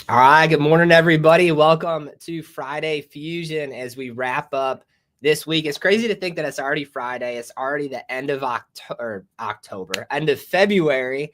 All right, good morning, everybody. Welcome to Friday Fusion as we wrap up this week. It's crazy to think that it's already Friday. It's already the end of October, end of February.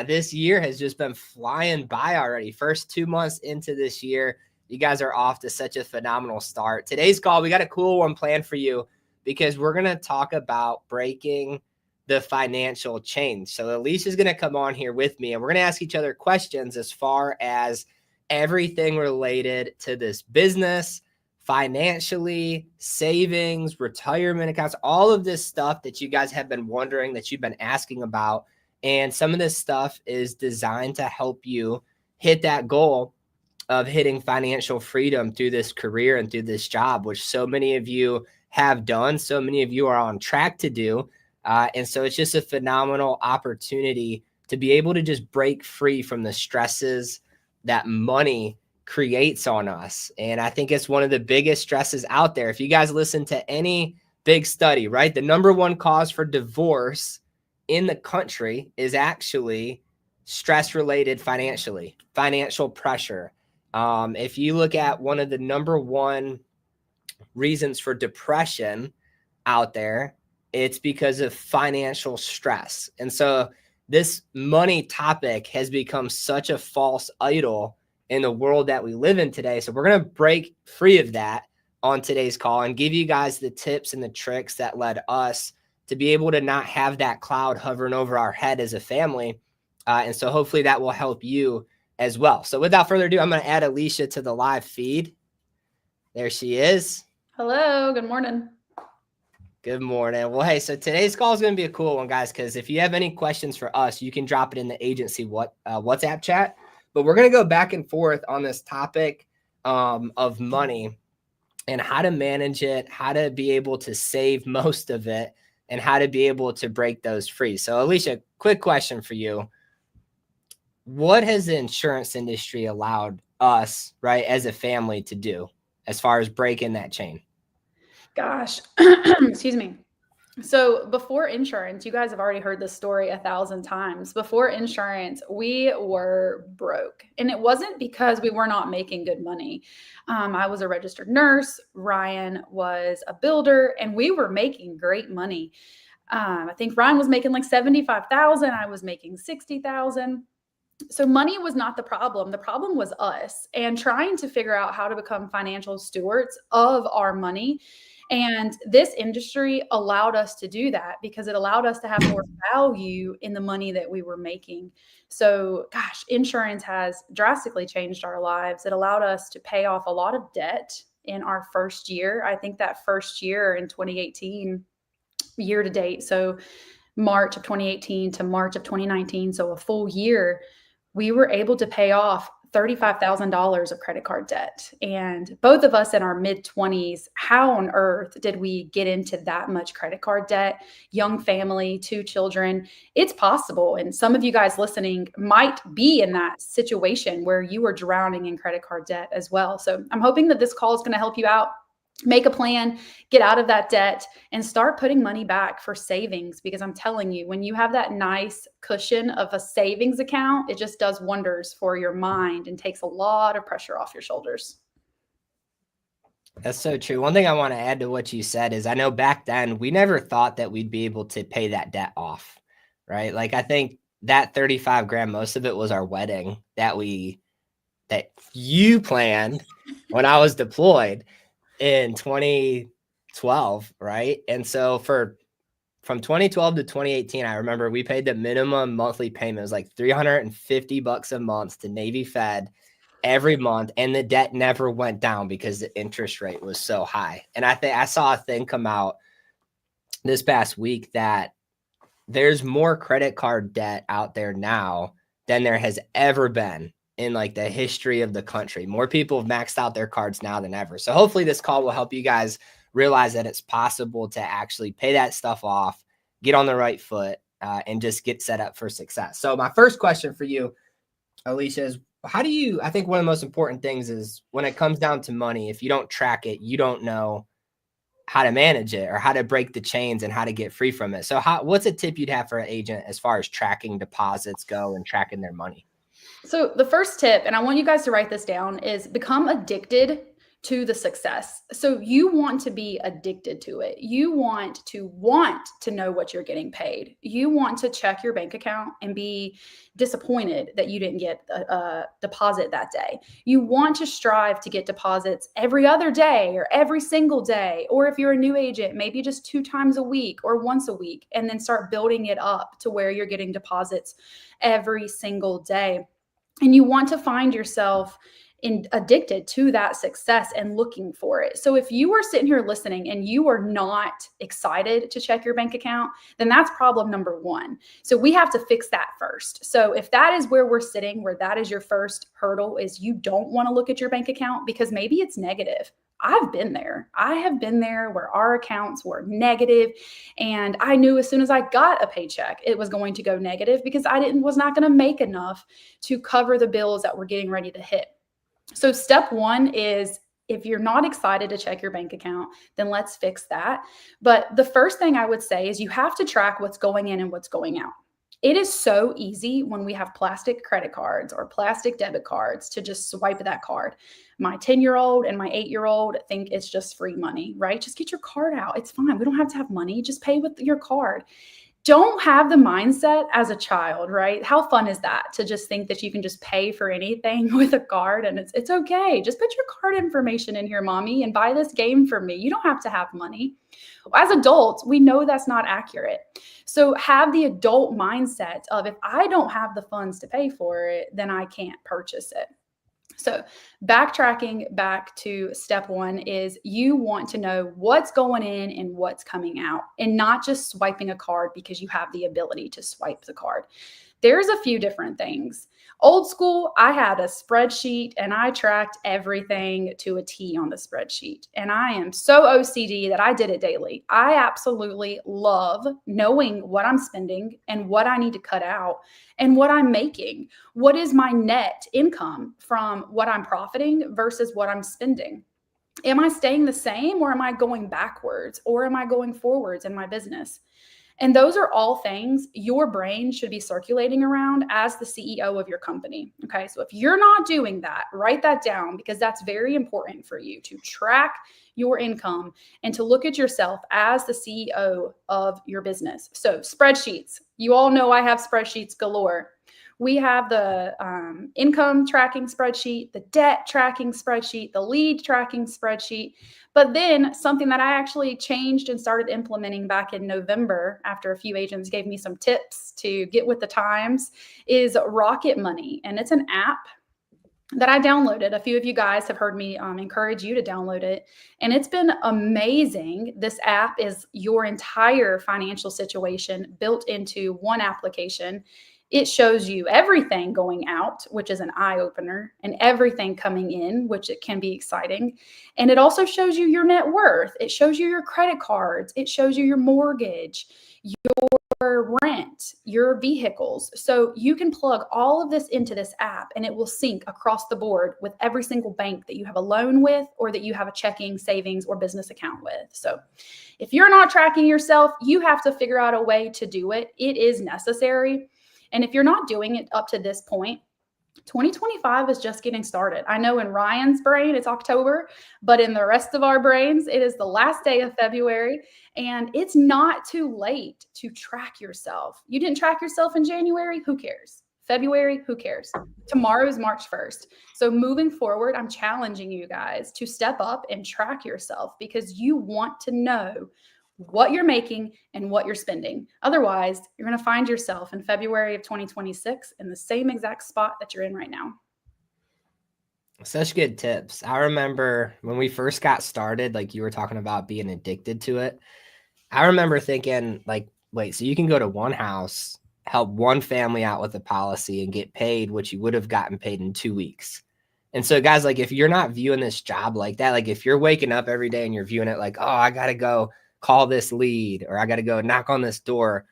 This year has just been flying by already. First 2 months into this year, you guys are off to such a phenomenal start. Today's call, we got a cool one planned for you because we're going to talk about breaking the financial change. So Alicia's going to come on here with me and we're going to ask each other questions as far as everything related to this business, financially, savings, retirement accounts, all of this stuff that you guys have been wondering, that you've been asking about. And some of this stuff is designed to help you hit that goal of hitting financial freedom through this career and through this job, which so many of you have done. So many of you are on track to do. And so it's just a phenomenal opportunity to be able to just break free from the stresses that money creates on us. And I think it's one of the biggest stresses out there. If you guys listen to any big study, right, the number one cause for divorce in the country is actually stress related financial pressure. If you look at one of the number one reasons for depression out there, it's because of financial stress. And so this money topic has become such a false idol in the world that we live in today. So we're going to break free of that on today's call and give you guys the tips and the tricks that led us to be able to not have that cloud hovering over our head as a family. And so hopefully that will help you as well. So without further ado, I'm going to add Alicia to the live feed. There she is. Hello, good morning. Good morning. Well, hey, so today's call is going to be a cool one, guys, because if you have any questions for us, you can drop it in the agency WhatsApp chat. But we're going to go back and forth on this topic of money and how to manage it, how to be able to save most of it, and how to be able to break those free. So, Alicia, quick question for you. What has the insurance industry allowed us, right, as a family to do as far as breaking that chain? Gosh, excuse me. So before insurance, you guys have already heard this story 1,000 times. Before insurance, we were broke. And it wasn't because we were not making good money. I was a registered nurse. Ryan was a builder, and we were making great money. I think Ryan was making like 75,000. I was making 60,000. So money was not the problem. The problem was us and trying to figure out how to become financial stewards of our money. And this industry allowed us to do that because it allowed us to have more value in the money that we were making. So, gosh, insurance has drastically changed our lives. It allowed us to pay off a lot of debt in our first year. I think that first year in 2018, year to date, so March of 2018 to March of 2019, so a full year, we were able to pay off $35,000 of credit card debt. And both of us in our mid 20s, how on earth did we get into that much credit card debt? Young family, 2 children. It's possible. And some of you guys listening might be in that situation where you are drowning in credit card debt as well. So I'm hoping that this call is going to help you out. Make a plan, get out of that debt, and start putting money back for savings. Because I'm telling you, when you have that nice cushion of a savings account, it just does wonders for your mind and takes a lot of pressure off your shoulders. That's so true. One thing I want to add to what you said is I know back then we never thought that we'd be able to pay that debt off, right? Like I think that 35 grand, most of it was our wedding that you planned when I was deployed in 2012, right? And so from 2012 to 2018, I remember we paid the minimum monthly payment. It was like $350 a month to Navy Fed every month, and the debt never went down because the interest rate was so high. And I think I saw a thing come out this past week that there's more credit card debt out there now than there has ever been in like the history of the country. More people have maxed out their cards now than ever. So hopefully this call will help you guys realize that it's possible to actually pay that stuff off, get on the right foot, and just get set up for success. So my first question for you, Alicia, is I think one of the most important things is when it comes down to money, if you don't track it, you don't know how to manage it or how to break the chains and how to get free from it. So what's a tip you'd have for an agent as far as tracking deposits go and tracking their money? So the first tip, and I want you guys to write this down, is become addicted to the success. So you want to be addicted to it. You want to know what you're getting paid. You want to check your bank account and be disappointed that you didn't get a deposit that day. You want to strive to get deposits every other day or every single day. Or if you're a new agent, maybe just 2 times a week or once a week, and then start building it up to where you're getting deposits every single day. And you want to find yourself addicted to that success and looking for it. So if you are sitting here listening and you are not excited to check your bank account, then that's problem number 1. So we have to fix that first. So if that is where we're sitting, where that is your first hurdle, is you don't want to look at your bank account because maybe it's negative. I've been there. I have been there where our accounts were negative, and I knew as soon as I got a paycheck, it was going to go negative because was not going to make enough to cover the bills that were getting ready to hit. So step 1 is, if you're not excited to check your bank account, then let's fix that. But the first thing I would say is you have to track what's going in and what's going out. It is so easy when we have plastic credit cards or plastic debit cards to just swipe that card. My 10-year-old and my 8-year-old think it's just free money, right? Just get your card out. It's fine. We don't have to have money. Just pay with your card. Don't have the mindset as a child, right? How fun is that to just think that you can just pay for anything with a card and it's okay. Just put your card information in here, mommy, and buy this game for me. You don't have to have money. As adults, we know that's not accurate. So have the adult mindset of, if I don't have the funds to pay for it, then I can't purchase it. So backtracking back to step 1 is you want to know what's going in and what's coming out, and not just swiping a card because you have the ability to swipe the card. There's a few different things. Old school, I had a spreadsheet and I tracked everything to a T on the spreadsheet. And I am so OCD that I did it daily. I absolutely love knowing what I'm spending and what I need to cut out and what I'm making. What is my net income from what I'm profiting versus what I'm spending? Am I staying the same, or am I going backwards, or am I going forwards in my business? And those are all things your brain should be circulating around as the CEO of your company. Okay. So if you're not doing that, write that down, because that's very important for you to track your income and to look at yourself as the CEO of your business. So spreadsheets, you all know I have spreadsheets galore. We have the income tracking spreadsheet, the debt tracking spreadsheet, the lead tracking spreadsheet. But then something that I actually changed and started implementing back in November, after a few agents gave me some tips to get with the times, is Rocket Money. And it's an app that I downloaded. A few of you guys have heard me encourage you to download it. And it's been amazing. This app is your entire financial situation built into one application. It shows you everything going out, which is an eye opener, and everything coming in, which it can be exciting. And it also shows you your net worth. It shows you your credit cards. It shows you your mortgage, your rent, your vehicles. So you can plug all of this into this app, and it will sync across the board with every single bank that you have a loan with, or that you have a checking, savings, or business account with. So if you're not tracking yourself, you have to figure out a way to do it. It is necessary. And if you're not doing it up to this point, 2025 is just getting started. I know in Ryan's brain, it's October, but in the rest of our brains, it is the last day of February, and it's not too late to track yourself. You didn't track yourself in January? Who cares? February? Who cares? Tomorrow is March 1st. So moving forward, I'm challenging you guys to step up and track yourself, because you want to know what you're making and what you're spending. Otherwise, you're going to find yourself in February of 2026 in the same exact spot that you're in right now. Such good tips. I remember when we first got started, like you were talking about being addicted to it. I remember thinking, like, wait, so you can go to one house, help one family out with a policy, and get paid what you would have gotten paid in 2 weeks. And so guys, like, if you're not viewing this job like that, like if you're waking up every day and you're viewing it like, oh, I got to go call this lead, or I got to go knock on this door,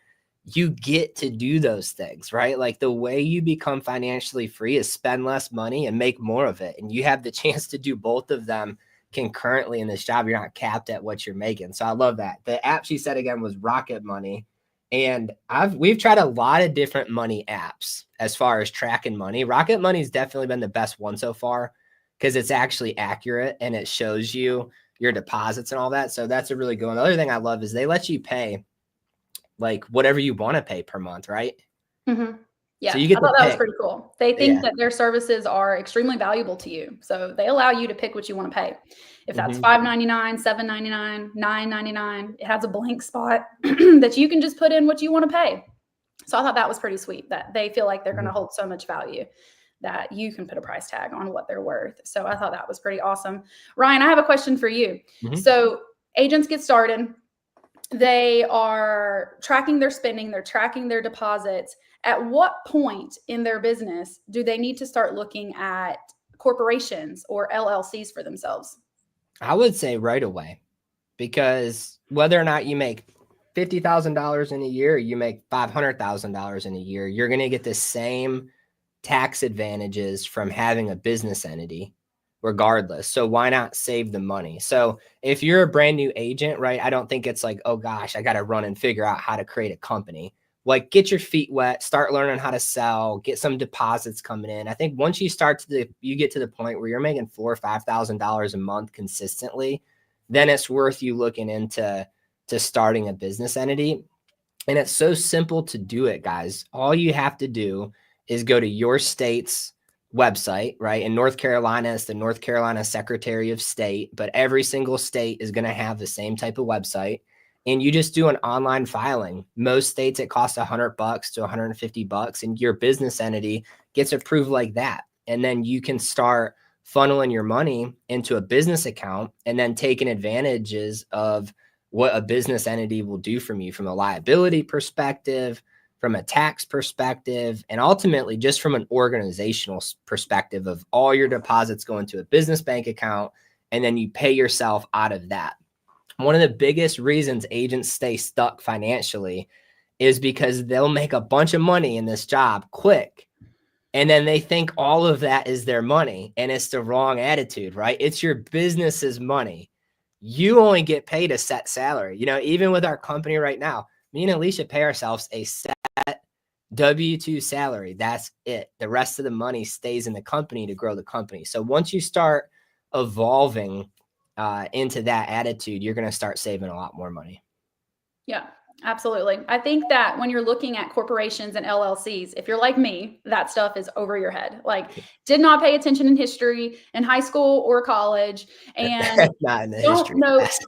you get to do those things, right? Like the way you become financially free is spend less money and make more of it. And you have the chance to do both of them concurrently in this job. You're not capped at what you're making. So I love that. The app she said again was Rocket Money. And we've tried a lot of different money apps as far as tracking money. Rocket Money's definitely been the best one so far because it's actually accurate and it shows you your deposits and all that. So that's a really good one. The other thing I love is they let you pay like whatever you want to pay per month, right? Mm-hmm. Yeah, so you get I thought to that was pick. pretty cool. They think Yeah. that their services are extremely valuable to you. So they allow you to pick what you want to pay. If that's $5.99, $7.99, $9.99, it has a blank spot that you can just put in what you want to pay. So I thought that was pretty sweet that they feel like they're going to hold so much value that you can put a price tag on what they're worth. So I thought that was pretty awesome. Ryan, I have a question for you. So agents get started. They are tracking their spending, they're tracking their deposits. At what point in their business do they need to start looking at corporations or LLCs for themselves? I would say right away, because whether or not you make $50,000 in a year, or you make $500,000 in a year, you're going to get the same tax advantages from having a business entity regardless. So why not save the money? So if you're a brand new agent, right, I don't think it's like, oh gosh, I got to run and figure out how to create a company. Like, get your feet wet, start learning how to sell, get some deposits coming in. I think once you you get to the point where you're making $4,000 or $5,000 a month consistently, then it's worth you looking into starting a business entity. And it's so simple to do it, guys. All you have to do is go to your state's website, right? In North Carolina, it's the North Carolina Secretary of State, but every single state is going to have the same type of website. And you just do an online filing. Most states, it costs $100 to $150, and your business entity gets approved like that. And then you can start funneling your money into a business account and then taking advantages of what a business entity will do from you from a liability perspective, from a tax perspective, and ultimately just from an organizational perspective of all your deposits go into a business bank account, and then you pay yourself out of that. One of the biggest reasons agents stay stuck financially is because they'll make a bunch of money in this job quick, and then they think all of that is their money, and it's the wrong attitude, right? It's your business's money. You only get paid a set salary. You know, even with our company right now, me and Alicia pay ourselves a set W-2 salary. That's it. The rest of the money stays in the company to grow the company. So once you start evolving into that attitude, you're going to start saving a lot more money. Yeah, absolutely. I think that when you're looking at corporations and LLCs, if you're like me, that stuff is over your head. Like, did not pay attention in history in high school or college, and not in the don't history know class.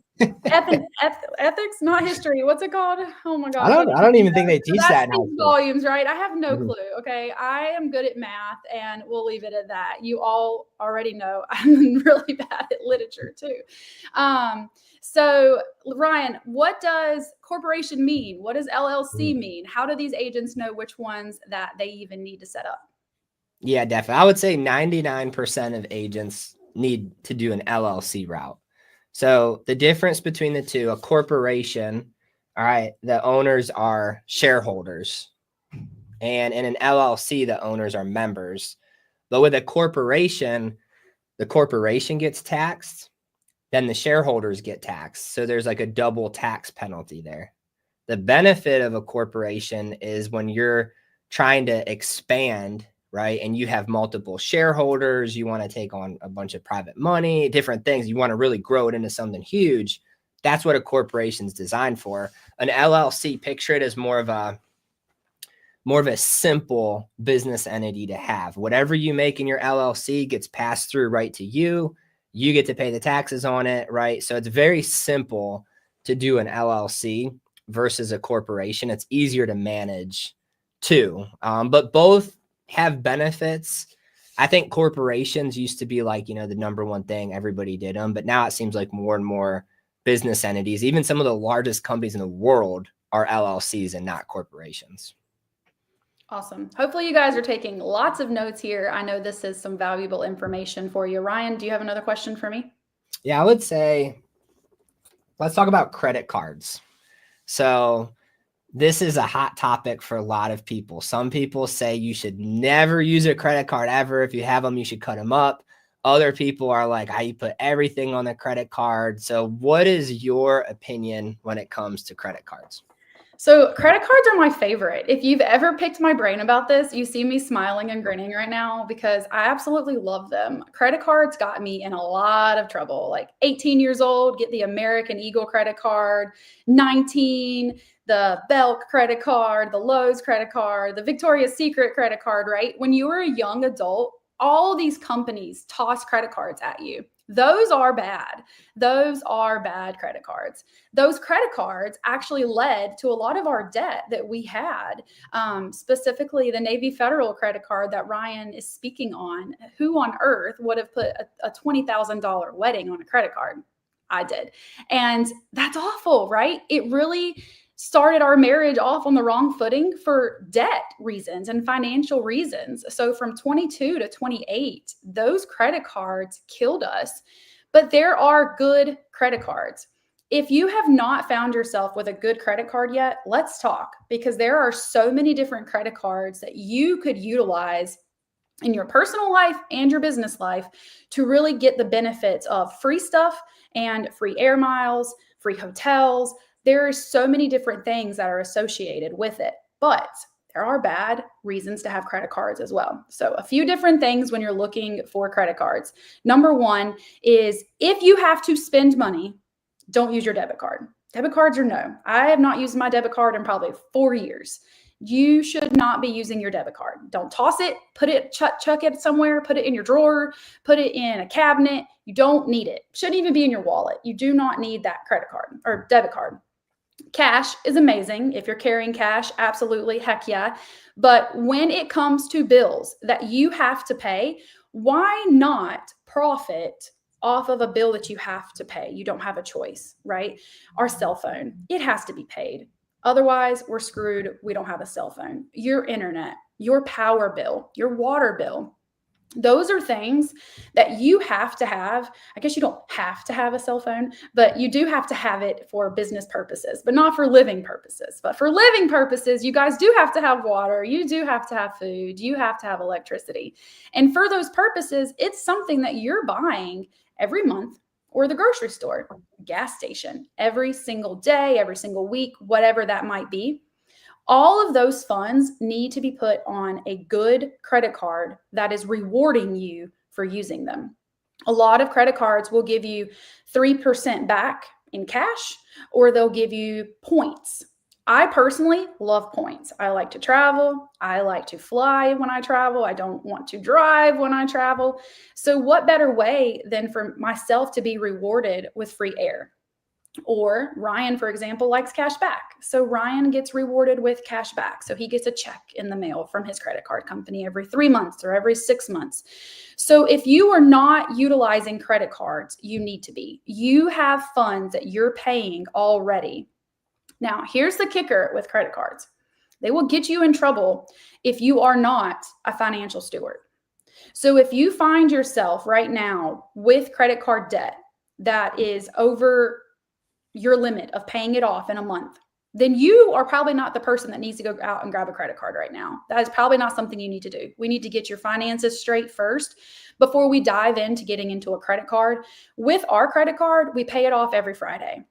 ethics, not history. What's it called? Oh my gosh. I don't even think they teach that that in high speaks school. volumes, right? I have no clue. Okay. I am good at math, and we'll leave it at that. You all already know I'm really bad at literature too. So Ryan, what does corporation mean? What does LLC mean? How do these agents know which ones that they even need to set up? Yeah, definitely. I would say 99% of agents need to do an LLC route. So the difference between the two, a corporation, all right, the owners are shareholders. And in an LLC, the owners are members. But with a corporation, the corporation gets taxed, then the shareholders get taxed. So there's like a double tax penalty there. The benefit of a corporation is when you're trying to expand, right? And you have multiple shareholders, you want to take on a bunch of private money, different things. You want to really grow it into something huge. That's what a corporation's designed for. An LLC, picture it as more of a simple business entity to have. Whatever you make in your LLC gets passed through right to you. You get to pay the taxes on it, right? So it's very simple to do an LLC versus a corporation. It's easier to manage too. But both have benefits. I think corporations used to be like, the number one thing, everybody did them, but now it seems like more and more business entities, even some of the largest companies in the world, are LLCs and not corporations. Awesome. Hopefully you guys are taking lots of notes here. I know this is some valuable information for you. Ryan, do you have another question for me? Yeah, I would say, let's talk about credit cards. So this is a hot topic for a lot of people. Some people say you should never use a credit card ever. If you have them, you should cut them up. Other people are like, you put everything on the credit card. So what is your opinion when it comes to credit cards? So credit cards are my favorite. If you've ever picked my brain about this, you see me smiling and grinning right now because I absolutely love them. Credit cards got me in a lot of trouble. Like 18 years old, get the American Eagle credit card, 19, the Belk credit card, the Lowe's credit card, the Victoria's Secret credit card, right? When you were a young adult, all these companies toss credit cards at you. Those are bad. Those are bad credit cards. Those credit cards actually led to a lot of our debt that we had, specifically the Navy Federal credit card that Ryan is speaking on. Who on earth would have put a $20,000 wedding on a credit card? I did. And that's awful, right? It really started our marriage off on the wrong footing for debt reasons and financial reasons. So from 22 to 28, those credit cards killed us. But there are good credit cards. If you have not found yourself with a good credit card yet, let's talk, because there are so many different credit cards that you could utilize in your personal life and your business life to really get the benefits of free stuff and free air miles, free hotels. There are so many different things that are associated with it, but there are bad reasons to have credit cards as well. So a few different things when you're looking for credit cards. Number one is if you have to spend money, don't use your debit card. Debit cards are no. I have not used my debit card in probably 4 years. You should not be using your debit card. Don't toss it, put it, chuck it somewhere, put it in your drawer, put it in a cabinet. You don't need it. Shouldn't even be in your wallet. You do not need that credit card or debit card. Cash is amazing. If you're carrying cash, absolutely, heck yeah. But when it comes to bills that you have to pay, why not profit off of a bill that you have to pay? You don't have a choice, right? Our cell phone, it has to be paid. Otherwise, we're screwed. We don't have a cell phone. Your internet, your power bill, your water bill. Those are things that you have to have. I guess you don't have to have a cell phone, but you do have to have it for business purposes, but not for living purposes. But for living purposes, you guys do have to have water. You do have to have food. You have to have electricity. And for those purposes, it's something that you're buying every month, or the grocery store, gas station, every single day, every single week, whatever that might be. All of those funds need to be put on a good credit card that is rewarding you for using them. A lot of credit cards will give you 3% back in cash, or they'll give you points. I personally love points. I like to travel. I like to fly when I travel. I don't want to drive when I travel. So what better way than for myself to be rewarded with free air? Or Ryan, for example, likes cash back. So Ryan gets rewarded with cash back. So he gets a check in the mail from his credit card company every 3 months or every 6 months. So if you are not utilizing credit cards, you need to be. You have funds that you're paying already. Now, here's the kicker with credit cards. They will get you in trouble if you are not a financial steward. So if you find yourself right now with credit card debt that is over your limit of paying it off in a month, then you are probably not the person that needs to go out and grab a credit card right now. That is probably not something you need to do. We need to get your finances straight first before we dive into getting into a credit card. With our credit card, we pay it off every Friday.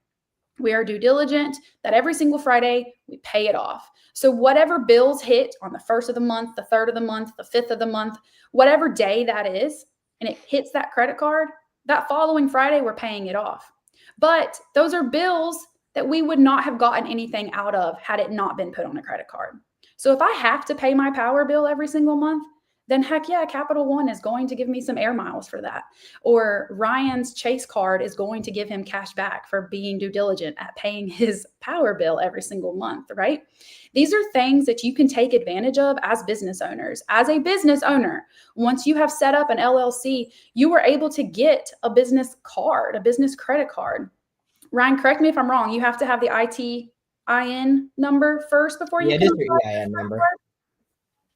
We are due diligent that every single Friday we pay it off. So whatever bills hit on the 1st of the month, the 3rd of the month, the 5th of the month, whatever day that is, and it hits that credit card, that following Friday, we're paying it off. But those are bills that we would not have gotten anything out of had it not been put on a credit card. So if I have to pay my power bill every single month, then heck yeah, Capital One is going to give me some air miles for that. Or Ryan's Chase card is going to give him cash back for being due diligent at paying his power bill every single month, right? These are things that you can take advantage of as business owners. As a business owner, once you have set up an LLC, you were able to get a business card, a business credit card. Ryan, correct me if I'm wrong. You have to have the ITIN number first before you can just your EIN number.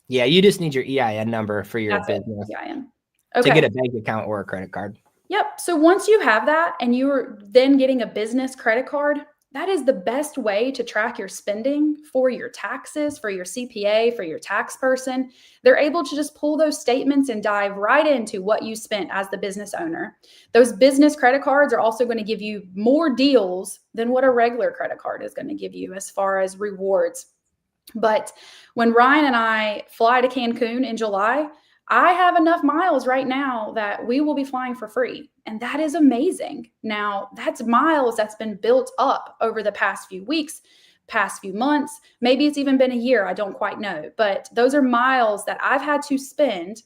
Yeah, you just need your EIN number for your business to get a bank account or a credit card. Yep. So once you have that and you're then getting a business credit card, that is the best way to track your spending for your taxes, for your CPA, for your tax person. They're able to just pull those statements and dive right into what you spent as the business owner. Those business credit cards are also going to give you more deals than what a regular credit card is going to give you as far as rewards. But when Ryan and I fly to Cancun in July, I have enough miles right now that we will be flying for free. And that is amazing. Now, that's miles that's been built up over the past few weeks, past few months. Maybe it's even been a year. I don't quite know. But those are miles that I've had to spend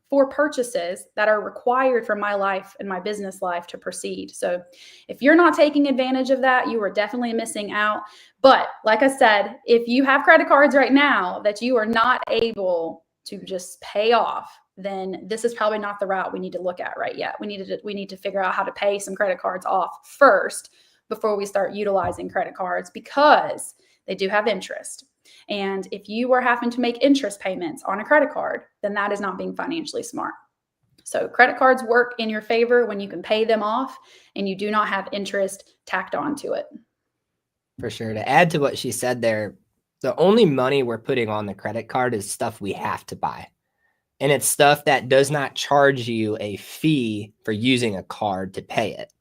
for purchases that are required for my life and my business life to proceed. So if you're not taking advantage of that, you are definitely missing out. But like I said, if you have credit cards right now that you are not able to just pay off, then this is probably not the route we need to look at right yet. We need to figure out how to pay some credit cards off first before we start utilizing credit cards, because they do have interest. And if you are having to make interest payments on a credit card, then that is not being financially smart. So credit cards work in your favor when you can pay them off and you do not have interest tacked on to it. For sure. To add to what she said there, the only money we're putting on the credit card is stuff we have to buy. And it's stuff that does not charge you a fee for using a card to pay it.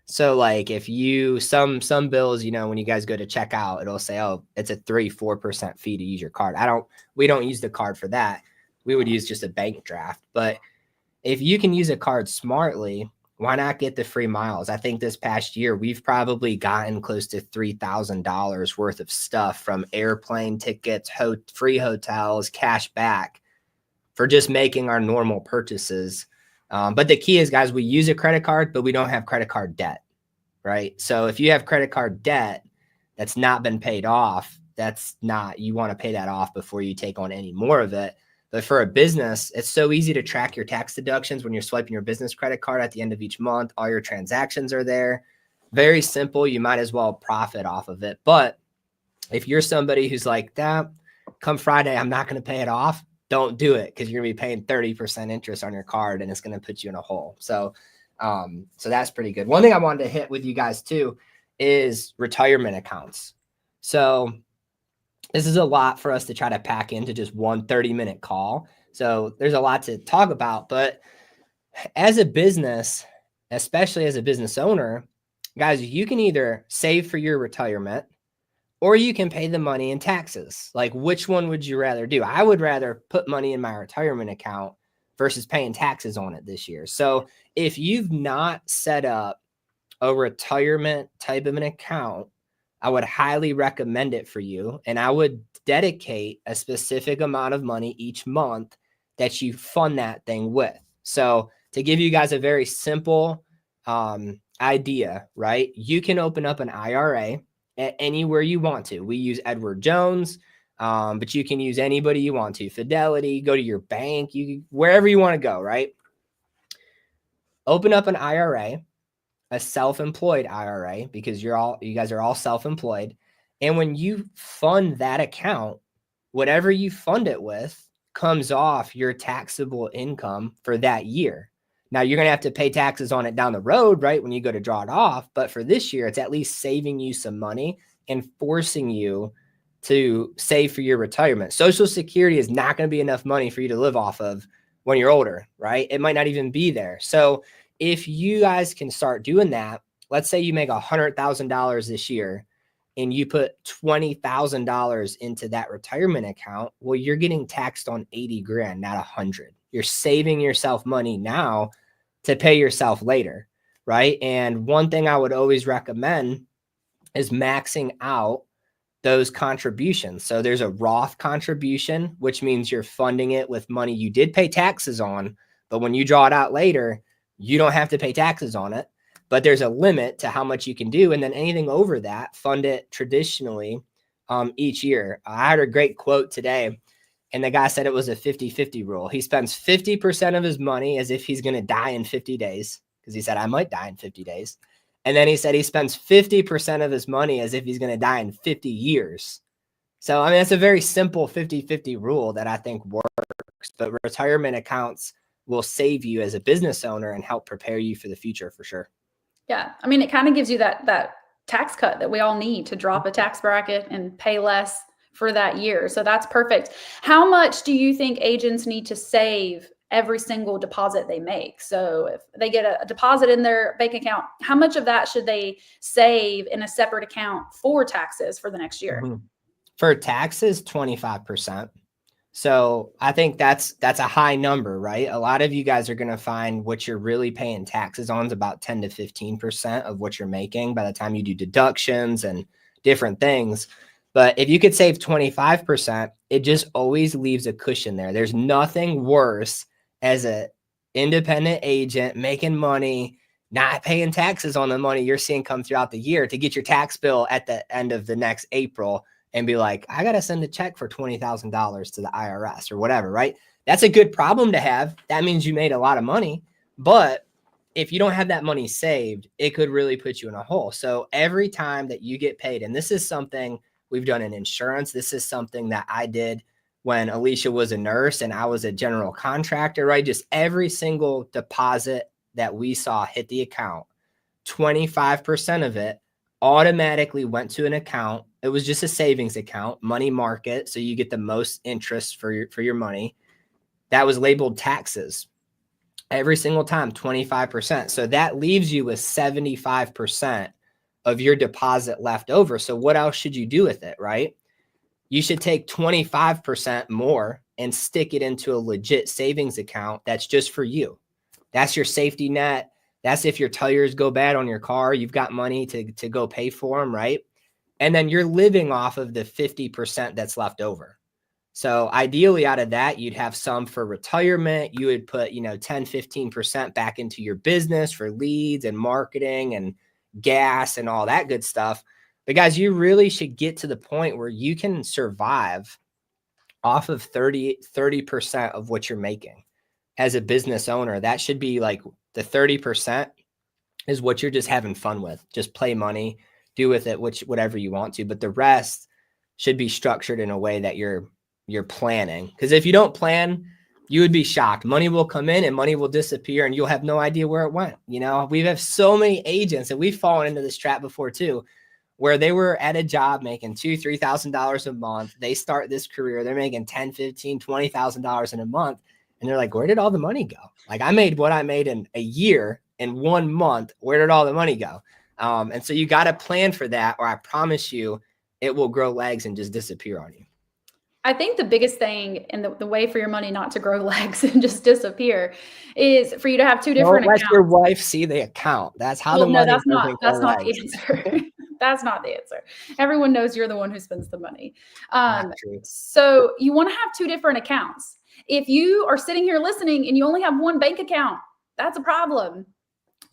So like if you, some bills, you know, when you guys go to check out, it'll say, oh, it's a 3-4% fee to use your card. We don't use the card for that. We would use just a bank draft. But if you can use a card smartly, why not get the free miles? I think this past year, we've probably gotten close to $3,000 worth of stuff, from airplane tickets, free hotels, cash back, for just making our normal purchases. But the key is, guys, we use a credit card, but we don't have credit card debt, right? So if you have credit card debt that's not been paid off, you want to pay that off before you take on any more of it. But for a business, it's so easy to track your tax deductions when you're swiping your business credit card at the end of each month. All your transactions are there. Very simple. You might as well profit off of it. But if you're somebody who's like, that, come Friday, I'm not going to pay it off, don't do it, because you're going to be paying 30% interest on your card and it's going to put you in a hole. So that's pretty good. One thing I wanted to hit with you guys too is retirement accounts. So this is a lot for us to try to pack into just one 30-minute call. So there's a lot to talk about, but as a business, especially as a business owner, guys, you can either save for your retirement or you can pay the money in taxes. Like, which one would you rather do? I would rather put money in my retirement account versus paying taxes on it this year. So if you've not set up a retirement type of an account, I would highly recommend it for you. And I would dedicate a specific amount of money each month that you fund that thing with. So to give you guys a very simple idea, right? You can open up an IRA at anywhere you want to. We use Edward Jones, but you can use anybody you want to. Fidelity, go to your bank, wherever you want to go, right? Open up an IRA, a self-employed IRA, because you guys are all self-employed. And when you fund that account, whatever you fund it with comes off your taxable income for that year. Now you're going to have to pay taxes on it down the road, right? When you go to draw it off. But for this year, it's at least saving you some money and forcing you to save for your retirement. Social Security is not going to be enough money for you to live off of when you're older, right? It might not even be there. So if you guys can start doing that, let's say you make $100,000 this year and you put $20,000 into that retirement account, well, you're getting taxed on 80 grand, not 100. You're saving yourself money now to pay yourself later, right? And one thing I would always recommend is maxing out those contributions. So there's a Roth contribution, which means you're funding it with money you did pay taxes on, but when you draw it out later, you don't have to pay taxes on it, but there's a limit to how much you can do. And then anything over that, fund it traditionally each year. I heard a great quote today, and the guy said it was a 50-50 rule. He spends 50% of his money as if he's going to die in 50 days, because he said, I might die in 50 days. And then he said he spends 50% of his money as if he's going to die in 50 years. So, I mean, it's a very simple 50-50 rule that I think works, but retirement accounts will save you as a business owner and help prepare you for the future for sure. Yeah. I mean, it kind of gives you that tax cut that we all need to drop a tax bracket and pay less for that year. So that's perfect. How much do you think agents need to save every single deposit they make? So if they get a deposit in their bank account, how much of that should they save in a separate account for taxes for the next year? For taxes, 25%. So I think that's a high number, right? A lot of you guys are going to find what you're really paying taxes on is about 10 to 15% of what you're making by the time you do deductions and different things. But if you could save 25%, it just always leaves a cushion there. There's nothing worse as an independent agent making money, not paying taxes on the money you're seeing come throughout the year to get your tax bill at the end of the next April and be like, I got to send a check for $20,000 to the IRS or whatever, right? That's a good problem to have. That means you made a lot of money. But if you don't have that money saved, it could really put you in a hole. So every time that you get paid, and this is something we've done in insurance, this is something that I did when Alicia was a nurse and I was a general contractor, right? Just every single deposit that we saw hit the account, 25% of it automatically went to an account. It was just a savings account, money market. So you get the most interest for your money. That was labeled taxes every single time, 25%. So that leaves you with 75% of your deposit left over. So what else should you do with it, right? You should take 25% more and stick it into a legit savings account that's just for you. That's your safety net. That's if your tires go bad on your car, you've got money to go pay for them, right? And then you're living off of the 50% that's left over. So ideally out of that, you'd have some for retirement. You would put, 10, 15% back into your business for leads and marketing and gas and all that good stuff. But guys, you really should get to the point where you can survive off of 30% of what you're making as a business owner. That should be like the 30% is what you're just having fun with. Just play money, do with it whatever you want to. But the rest should be structured in a way that you're planning. Because if you don't plan, you would be shocked. Money will come in and money will disappear and you'll have no idea where it went. We have so many agents, and we've fallen into this trap before too, where they were at a job making $2,000, $3,000 a month. They start this career, they're making $10,000, $15,000, $20,000 in a month. And they're like, where did all the money go? Like, I made what I made in a year in 1 month. Where did all the money go? And so you got to plan for that, or I promise you it will grow legs and just disappear on you. I think the biggest thing and the way for your money not to grow legs and just disappear is for you to have two different accounts. Let your wife see the account. That's how the money. That's not the answer. That's not the answer. Everyone knows you're the one who spends the money. So you want to have two different accounts. If you are sitting here listening and you only have one bank account, that's a problem.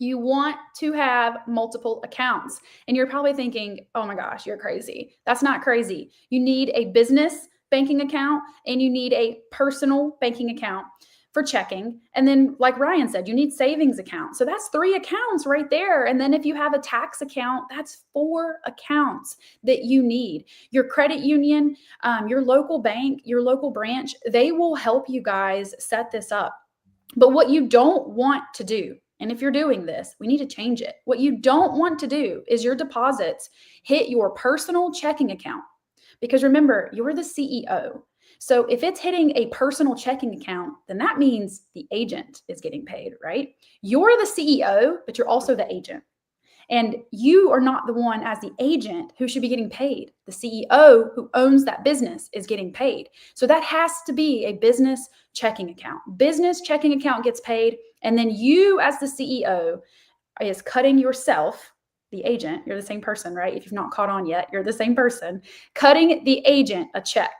You want to have multiple accounts. And you're probably thinking, oh my gosh, you're crazy. That's not crazy. You need a business banking account and you need a personal banking account for checking. And then, like Ryan said, you need savings account. So that's 3 accounts right there. And then if you have a tax account, that's 4 accounts that you need. Your credit union, your local bank, your local branch, they will help you guys set this up. But what you don't want to do, and if you're doing this, we need to change it. What you don't want to do is your deposits hit your personal checking account. Because remember, you're the CEO. So if it's hitting a personal checking account, then that means the agent is getting paid, right? You're the CEO, but you're also the agent. And you are not the one as the agent who should be getting paid. The CEO who owns that business is getting paid. So that has to be a business checking account. Business checking account gets paid. And then you as the CEO is cutting yourself, the agent, you're the same person, right? If you've not caught on yet, you're the same person, cutting the agent a check.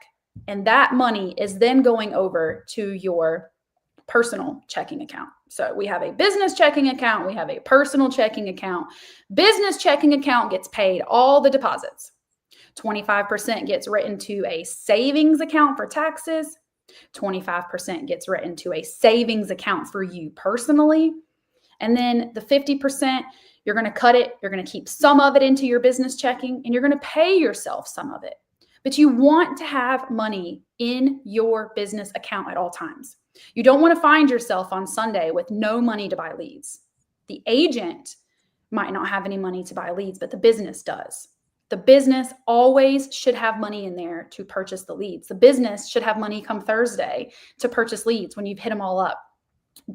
And that money is then going over to your personal checking account. So we have a business checking account. We have a personal checking account. Business checking account gets paid all the deposits. 25% gets written to a savings account for taxes. 25% gets written to a savings account for you personally. And then the 50%, you're going to cut it. You're going to keep some of it into your business checking, and you're going to pay yourself some of it. But you want to have money in your business account at all times. You don't want to find yourself on Sunday with no money to buy leads. The agent might not have any money to buy leads, but the business does. The business always should have money in there to purchase the leads. The business should have money come Thursday to purchase leads when you've hit them all up.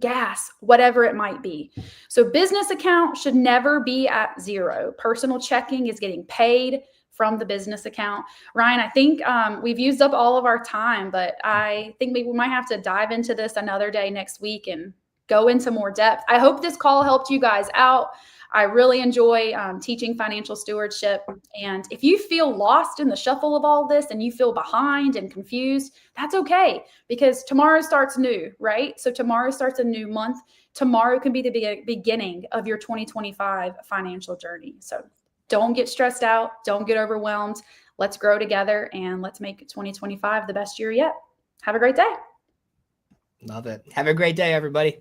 Gas, whatever it might be. So business account should never be at zero. Personal checking is getting paid from the business account. Ryan, I think we've used up all of our time, but I think we might have to dive into this another day next week and go into more depth. I hope this call helped you guys out. I really enjoy teaching financial stewardship. And if you feel lost in the shuffle of all this and you feel behind and confused, that's okay, because tomorrow starts new, right? So tomorrow starts a new month. Tomorrow can be the beginning of your 2025 financial journey. So don't get stressed out. Don't get overwhelmed. Let's grow together and let's make 2025 the best year yet. Have a great day. Love it. Have a great day, everybody.